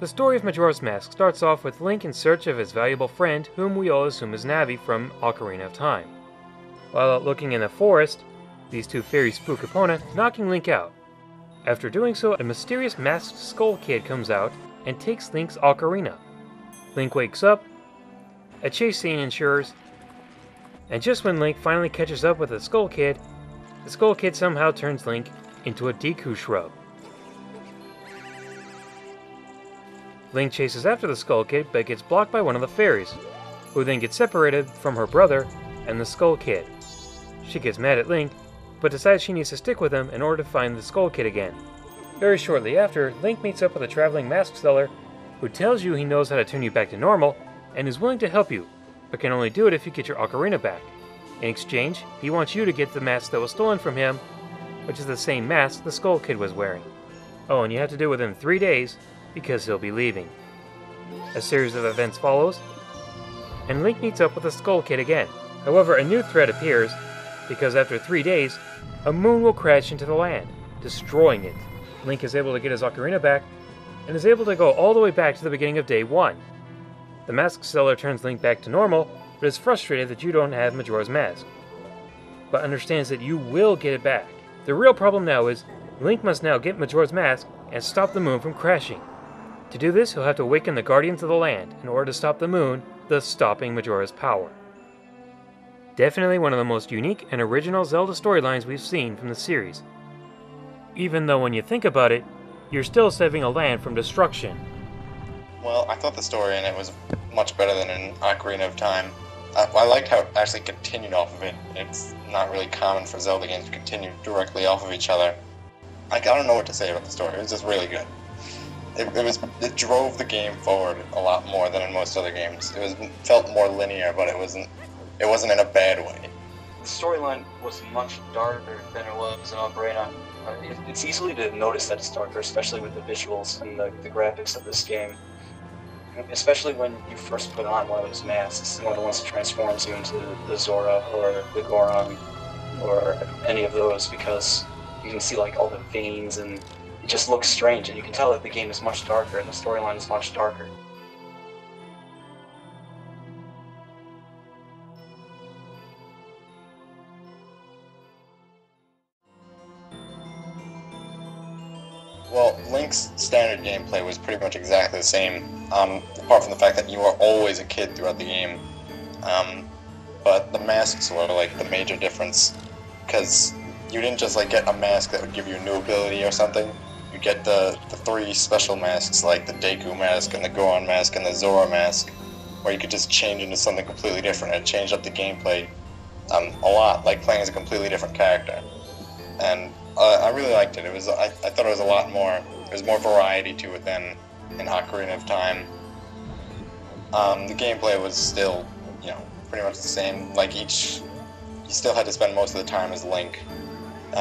The story of Majora's Mask starts off with Link in search of his valuable friend, whom we all assume is Navi from Ocarina of Time. While out looking in the forest, these two fairies spook Epona, knocking Link out. After doing so, a mysterious masked skull kid comes out and takes Link's ocarina. Link wakes up, a chase scene ensures, and just when Link finally catches up with the skull kid somehow turns Link into a Deku shrub. Link chases after the Skull Kid, but gets blocked by one of the fairies, who then gets separated from her brother and the Skull Kid. She gets mad at Link, but decides she needs to stick with him in order to find the Skull Kid again. Very shortly after, Link meets up with a traveling mask seller, who tells you he knows how to turn you back to normal, and is willing to help you, but can only do it if you get your ocarina back. In exchange, he wants you to get the mask that was stolen from him, which is the same mask the Skull Kid was wearing. Oh, and you have to do it within 3 days, because he'll be leaving. A series of events follows, and Link meets up with the Skull Kid again. However, a new threat appears, because after 3 days, a moon will crash into the land, destroying it. Link is able to get his ocarina back, and is able to go all the way back to the beginning of day 1. The mask seller turns Link back to normal, but is frustrated that you don't have Majora's Mask, but understands that you will get it back. The real problem now is, Link must now get Majora's Mask and stop the moon from crashing. To do this, he'll have to awaken the Guardians of the Land in order to stop the moon, thus stopping Majora's power. Definitely one of the most unique and original Zelda storylines we've seen from the series. Even though when you think about it, you're still saving a land from destruction. Well, I thought the story in it was much better than in Ocarina of Time. I liked how it actually continued off of it. It's not really common for Zelda games to continue directly off of each other. I don't know what to say about the story. It was just really good. It drove the game forward a lot more than in most other games. It felt more linear, but it wasn't in a bad way. The storyline was much darker than it was in Ocarina. It's easily to notice that it's darker, especially with the visuals and the graphics of this game. Especially when you first put on one of those masks, one of the ones that transforms you into the Zora or the Goron or any of those, because you can see like all the veins and it just looks strange, and you can tell that the game is much darker and the storyline is much darker. Well, Link's standard gameplay was pretty much exactly the same, apart from the fact that you were always a kid throughout the game. But the masks were like the major difference, because you didn't just like get a mask that would give you a new ability or something. You get the 3 special masks, like the Deku mask and the Goron mask and the Zora mask, where you could just change into something completely different. It changed up the gameplay a lot, like playing as a completely different character. And I really liked it. I thought it was a lot more. There's more variety to it than in Ocarina of Time. The gameplay was still, pretty much the same. Like you still had to spend most of the time as Link.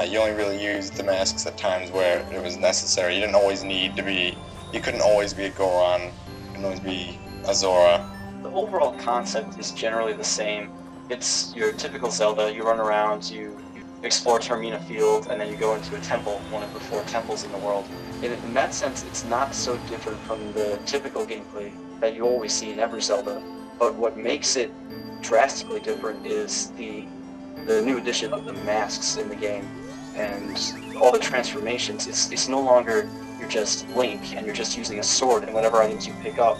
You only really used the masks at times where it was necessary. You didn't always need to be. You couldn't always be a Goron. You couldn't always be a Zora. The overall concept is generally the same. It's your typical Zelda. You run around, you explore Termina Field, and then you go into a temple, one of the 4 temples in the world. In that sense, it's not so different from the typical gameplay that you always see in every Zelda. But what makes it drastically different is the new addition of the masks in the game and all the transformations. It's no longer you're just Link and you're just using a sword and whatever items you pick up.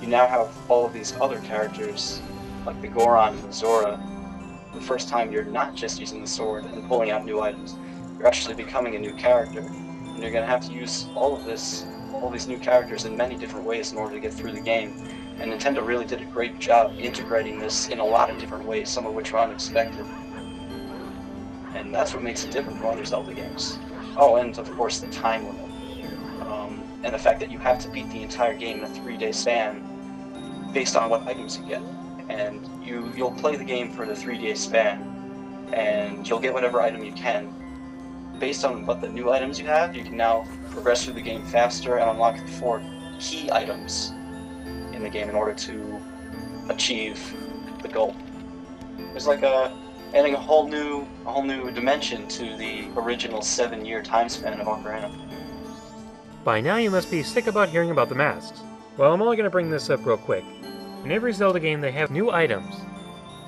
You now have all of these other characters like the Goron and the Zora. The first time you're not just using the sword and pulling out new items, you're actually becoming a new character. And you're going to have to use all these new characters in many different ways in order to get through the game. And Nintendo really did a great job integrating this in a lot of different ways, some of which were unexpected. And that's what makes it different from other Zelda games. Oh, and of course the time limit. And the fact that you have to beat the entire game in a 3-day span based on what items you get. And you'll play the game for the 3-day span, and you'll get whatever item you can. Based on what the new items you have, you can now progress through the game faster and unlock the 4 key items in the game in order to achieve the goal. It's like adding a whole new dimension to the original 7-year time span of Ocarina. By now you must be sick about hearing about the masks. Well, I'm only going to bring this up real quick. In every Zelda game they have new items.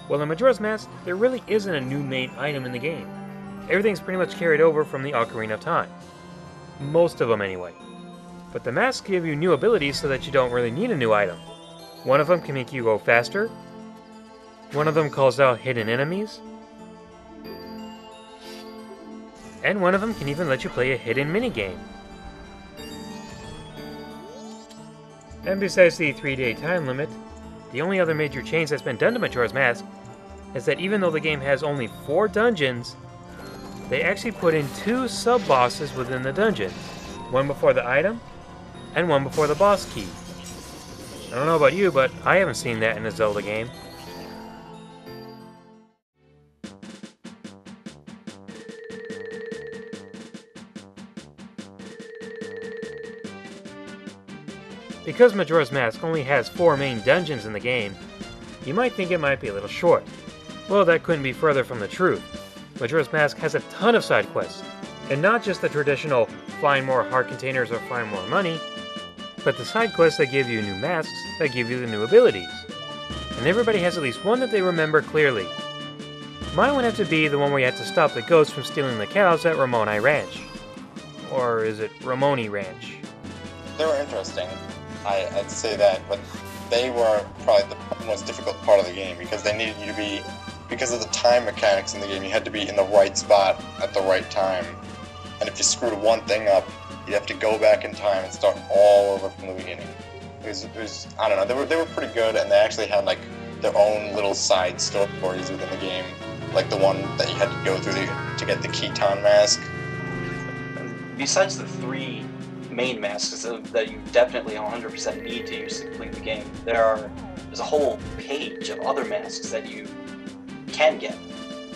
Well, in Majora's Mask, there really isn't a new main item in the game. Everything's pretty much carried over from the Ocarina of Time. Most of them anyway. But the masks give you new abilities so that you don't really need a new item. One of them can make you go faster. One of them calls out hidden enemies. And one of them can even let you play a hidden minigame. And besides the 3-day time limit, the only other major change that's been done to Majora's Mask is that even though the game has only 4 dungeons, they actually put in 2 sub-bosses within the dungeon. One before the item, and one before the boss key. I don't know about you, but I haven't seen that in a Zelda game. Because Majora's Mask only has 4 main dungeons in the game, you might think it might be a little short. Well, that couldn't be further from the truth. Majora's Mask has a ton of side quests, and not just the traditional find more heart containers or find more money, but the side quests that give you new masks that give you the new abilities. And everybody has at least one that they remember clearly. Mine would have to be the one where you had to stop the ghost from stealing the cows at Ramoni Ranch. Or is it Ramoni Ranch? They were interesting. I'd say that, but they were probably the most difficult part of the game because they needed you to be, because of the time mechanics in the game, you had to be in the right spot at the right time. And if you screwed one thing up, you'd have to go back in time and start all over from the beginning. It was I don't know, they were pretty good, and they actually had like their own little side stories within the game, like the one that you had to go through to get the Keaton mask. Besides the 3 main masks that you definitely 100% need to use to complete the game, there's a whole page of other masks that you can get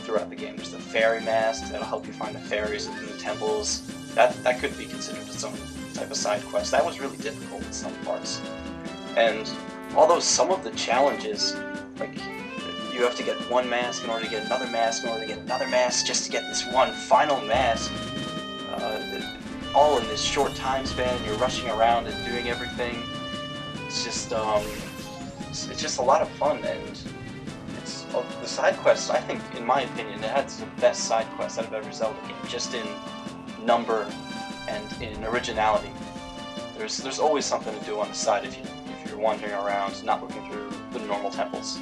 throughout the game. There's the fairy mask that'll help you find the fairies within the temples. That could be considered its own type of side quest. That was really difficult in some parts. And although some of the challenges, like you have to get one mask in order to get another mask, in order to get another mask, just to get this one final mask, all in this short time span, and you're rushing around and doing everything. It's just a lot of fun, and it's the side quests. I think, in my opinion, it has the best side quest out of every Zelda game, just in number and in originality. There's always something to do on the side if you're wandering around, not looking through the normal temples.